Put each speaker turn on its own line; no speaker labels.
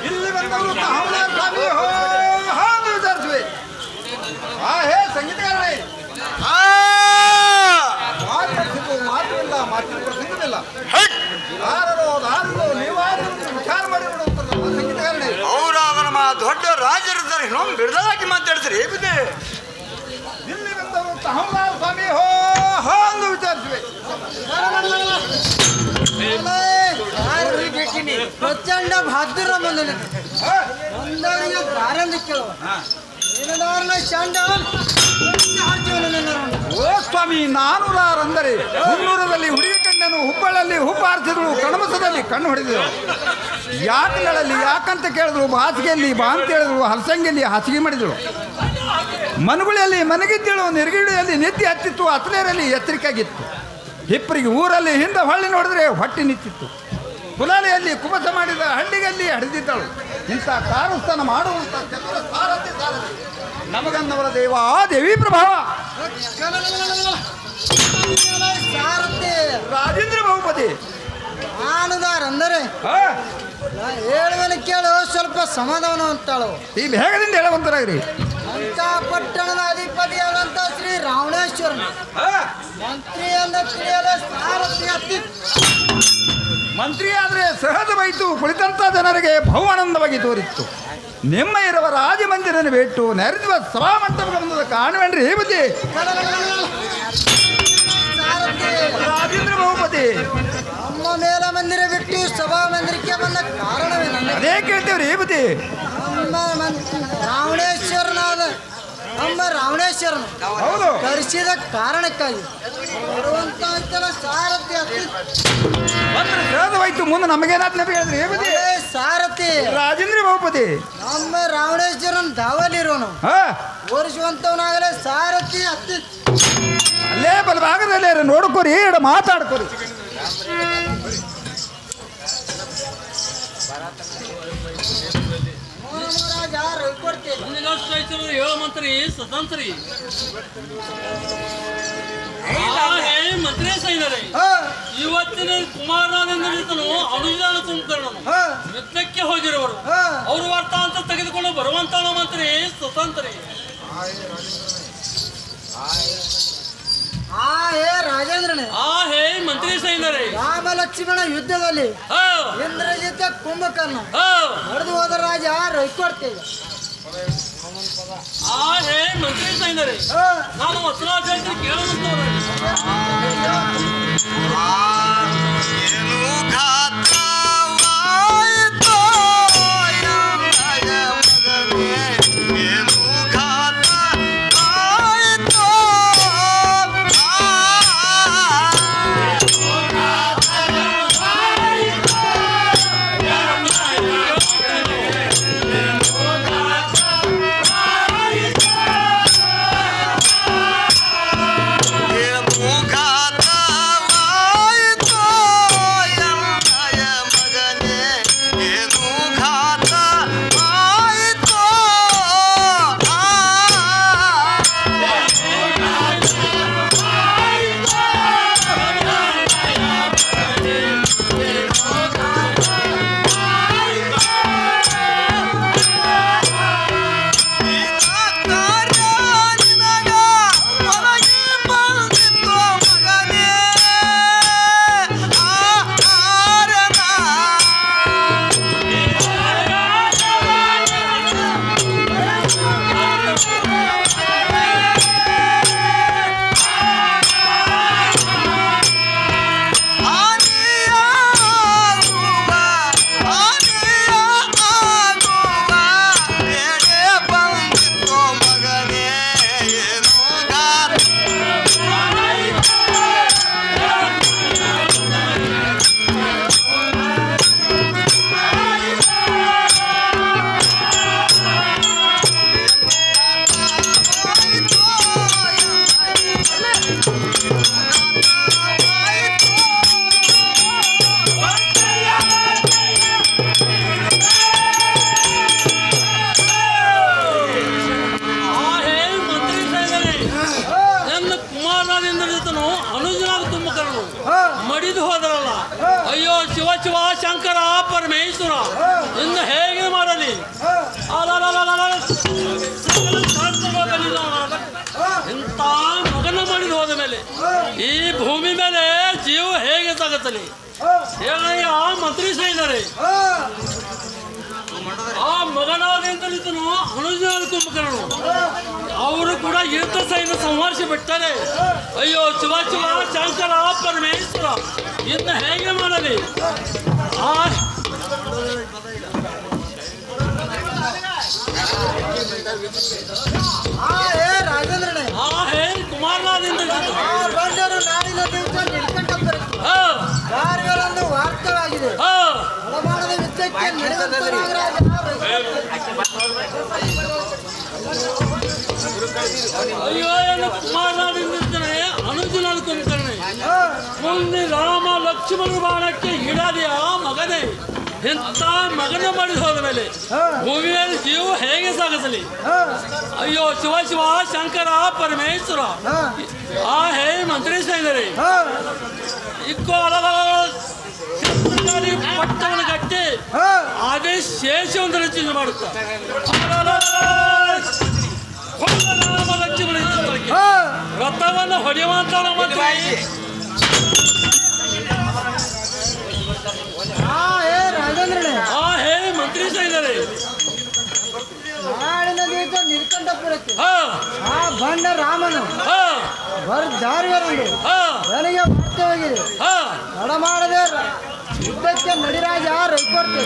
ಇಲ್ಲಿ ಬಂದವರು ವಿಚಾರಿಸುವೆ. ಹೇ ಸಂಗೀತಗಾರರೇ, ಮಾತಿಲ್ಲ, ಮಾತಿನ ಪ್ರಸಂಗವಿಲ್ಲ. ನೀವಾದರೂ ವಿಚಾರ ಮಾಡಿಬಿಡುವಂತ ಸಂಗೀತಗಾರರೇ.
ಅವರಾದ ನಮ್ಮ ದೊಡ್ಡ ರಾಜರಿದ್ದಾರೆ, ಇನ್ನೊಮ್ಮೆ ಬಿಡದಾಗಿ ಮಾತಾಡ್ತಾರೆ. ಹೇಗಿದೆ
ಇಲ್ಲಿ ಬಂದವರು ಹೌದಾರ ಸ್ವಾಮಿ ಎಂದು ವಿಚಾರಿಸುವೆ.
ಪ್ರಚಂಡ ಬಹದ್ದೂರ ಬಂದ ಪ್ರಾರಂಭ ಕೇಳುವ
ಓ ಸ್ವಾಮಿ, 400 ಅಂದರೆ 300ರಲ್ಲಿ ಹುಡುಗಿ ಕಣ್ಣನ್ನು, ಹುಬ್ಬಳ್ಳಿಯಲ್ಲಿ ಹುಬ್ಬಾರಿಸಿದ್ರು, ಕಣಮಸದಲ್ಲಿ ಕಣ್ಣು ಹೊಡೆದರು, ಯಾಕಗಳಲ್ಲಿ ಯಾಕಂತ ಕೇಳಿದ್ರು, ಹಾಸಿಗೆಯಲ್ಲಿ ಬಾ ಅಂತ ಹೇಳಿದ್ರು, ಹಲಸಂಗಿಯಲ್ಲಿ ಹಾಸಿಗೆ ಮಾಡಿದರು, ಮನಗುಳಿಯಲ್ಲಿ ಮನಗಿದ್ದಳು, ನೆರಗಿಳಿಯಲ್ಲಿ ನಿದ್ದೆ ಹತ್ತಿತ್ತು, ಅತ್ಲೇರಲ್ಲಿ ಎಚ್ಚರಿಕೆಯಾಗಿತ್ತು, ಹಿಪ್ಪರಿಗೆ ಊರಲ್ಲಿ ಹಿಂದೆ ಹೊಳ್ಳಿ ನೋಡಿದ್ರೆ ಹೊಟ್ಟೆ ನಿಂತಿತ್ತು, ಕುಲಾಲೆಯಲ್ಲಿ ಕುಬಸ ಮಾಡಿದ ಹಳ್ಳಿಗಲ್ಲಿ ಹಡಿದಿದ್ದಳು. ಇಂಥ ಕಾರುಸ್ಥಾನ ಮಾಡುವಂಥ ನಮಗನ್ನವರ ದೇವ ದೇವಿ ಪ್ರಭಾವ ರಾಜೇಂದ್ರ ಬಹುಪತಿ
ಅಂದರೆ ಹೇಳುವನು ಕೇಳು, ಸ್ವಲ್ಪ ಸಮಾಧಾನ ಅಂತಾಳು.
ಈ ಬೇಗದಿಂದ ಹೇಳುವಂತರಾಗ್ರಿ.
ಅಂತ ಪಟ್ಟಣದ ಅಧಿಪತಿಯಾದಂತ ಶ್ರೀ ರಾವಣೇಶ್ವರ ಮಂತ್ರಿ ಅಂದ ಸಾರಥಿ
ಮಂತ್ರಿ ಆದರೆ ಸಹಜವಾಯಿತು, ಕುಳಿತಂಥ ಜನರಿಗೆ ಬಹುಆನಂದವಾಗಿ ತೋರಿತ್ತು. ನಿಮ್ಮ ಇರುವ ರಾಜಮಂದಿರನ ಬಿಟ್ಟು ನೆರೆದಿರುವ ಸಭಾಮಂಟಪಕ್ಕೆ ಬಂದ ಕಾಣುವೇನ್ರಿ ಬುದ್ಧಿ ರಾಜೇಂದ್ರ ಬಹುಪತಿ.
ನಮ್ಮ ಮೇಲ ಮಂದಿರ ಬಿಟ್ಟು ಸಭಾ ಮಂದಿರಕ್ಕೆ ಬಂದ ಕಾರಣವೇನ?
ಅದೇ ಕೇಳ್ತೇವ್ರಿ ಬುದ್ಧಿ.
ರಾವಣೇಶ್ವರನಾದ ನಮ್ಮ ರಾವಣೇಶ್ವರನ
ಹೌದು
ಕರೆಸಿದ ಕಾರಣಕ್ಕಾಗಿ ಬರುವಂತ ಸಾರಥಿ
ಬಂದ್ರೆ ಸಹಜವಾಯ್ತು. ಮುಂದೆ ನಮಗೇನಾತ್ ನಮಗೆ ಹೇಳಿದ್ರಿ ಬುದ್ಧಿ
ಸಾರಥಿ
ರಾಜೇಂದ್ರ ಬಹುಪತಿ.
ನಮ್ಮ ರಾವಣೇಶ್ವರನ ದಾವಲಿರೋನು ಓರಿಸುವಂತವನಾಗಲೇ ಸಾರಥಿ ಹತ್ತಿ
ಅಲ್ಲೇ ಬಲಭಾಗದಲ್ಲಿ ನೋಡ್ಕೋರಿ, ಮಾತಾಡ್ಕೋರಿ.
ಹೇಳು ಮಂತ್ರಿ ಸ್ವತಂತ್ರಿ ಮಂತ್ರಿ ಸೈನರೇ, ಇವತ್ತಿನ ಕುಮಾರನಾದಿಂದಲೂ ಅನುದಾನ ಕುಂಕರ್ಣನು ಯುದ್ಧಕ್ಕೆ ಹೋಗಿರುವರು. ಅವರು ವಾರ್ತಾಂತ ತೆಗೆದುಕೊಂಡು ಬರುವಂತ ಮಂತ್ರಿ ಸ್ವತಂತ್ರಿ.
ರಾಜೇಂದ್ರನೇ,
ಹೇ ಮಂತ್ರಿ ಸೈನರೇ,
ರಾಮ ಲಕ್ಷ್ಮಣ ಯುದ್ಧದಲ್ಲಿ ಇಂದ್ರಜಿತ ಕುಂಭಕರ್ಣ ನಡೆದು ಹೋದ ರಾಜ ರೈಕೊಡ್ತೇವೆ.
ಹೇ ಮಂತ್ರಿ ಸೈನರೇ, ನಾನು ವಸರಾಜಾತ್ರಿ ಕೇಳುವಂತವ್ರು.
ಮುಖಾತ
ಮಡಿದು ಹೋದರಲ್ಲ. ಅಯ್ಯೋ ಶಿವ ಶಿವ ಶಂಕರ ಪರಮೇಶ್ವರ, ಇನ್ನು ಹೇಗೆ ಮಾಡಲಿ? ಇಂಥ ಮಗನ ಮಾಡಿದು ಹೋದ ಮೇಲೆ ಈ ಭೂಮಿ ಮೇಲೆ ಜೀವ ಹೇಗೆ ತಗತ್ತಲಿ? ಹೇಳಯ್ಯ ಮಂತ್ರಿ ಸೈದರೆ ಆ ಮಗನಾದಿಂದಲಿದ್ದನು ಅನುಜನಾದ ಕುಂಭಕರ್ಣನು, ಅವರು ಕೂಡ ಯುದ್ಧ ಸೈನ್ಯ ಸಂಹರಿಸಿ ಬಿಟ್ಟರೆ. ಅಯ್ಯೋ ಶಿವ ಶಿವ ಶಂಕರ ಪರಮೇಶ್ವರ, ಇನ್ನು ಹೇಗೆ ಮಾಡಲಿ?
ರಾಜೇಂದ್ರನೇ,
ಹೇ ಕುಮಾರನಾದಿಂದ
ಬಂದರು ನಾಡಿನ ದಿವಸ ಕಾರ್ಯಗಳೊಂದು ವಾರ್ತವಾಗಿದೆ. ಮಾಡದ ಯುದ್ಧಕ್ಕೆ
ಅಯ್ಯೋ ಏನು ಕುಮಾರನಾದಿಂದಿರ್ತಾನೆ ಅನುಜನಾದ ಕುಂಭಕರ್ಣನೆ, ಮುಂದೆ ರಾಮ ಲಕ್ಷ್ಮಣ ಬಾಣಕ್ಕೆ ಈಡಾದ ಮಗನೇ, ಇಂಥ ಮಗನ ಮಾಡಿ ಹೋದ ಮೇಲೆ ಭೂಮಿಯಲ್ಲಿ ಜೀವ ಹೇಗೆ ಸಾಗಿಸಲಿ? ಅಯ್ಯೋ ಶಿವ ಶಿವ ಶಂಕರ ಪರಮೇಶ್ವರ, ಹೇ ಮಂತ್ರಿ ಸೈದರೆ ಇಕ್ಕೋ ಪಟ್ಟವನ್ನು ಕಟ್ಟಿ ಅದೇ ಶೇಷವನ್ನು ರಚನೆ ಮಾಡುತ್ತ ಲಕ್ಷ್ಮಣ ರಥವನ್ನು ಹೊಡೆಯುವಂತ
ರಾಜೇಂದ್ರನೇ,
ಹೇ ಮಂತ್ರಿ ಸೈದರೆ
ನಾಡಿನ ದಿವಸ ನಿರ್ಕಂಠಪುರಕ್ಕೆ ಆ ಬಂಡ ರಾಮನು ದಾರಿಯರಂದು ನನಗೆ ವಾಸ್ತವಾಗಿದೆ. ತಡ ಮಾಡದೆ ಯುದ್ಧಕ್ಕೆ ನಡಿರಾಜ ರೈಕೋರ್ತೆ.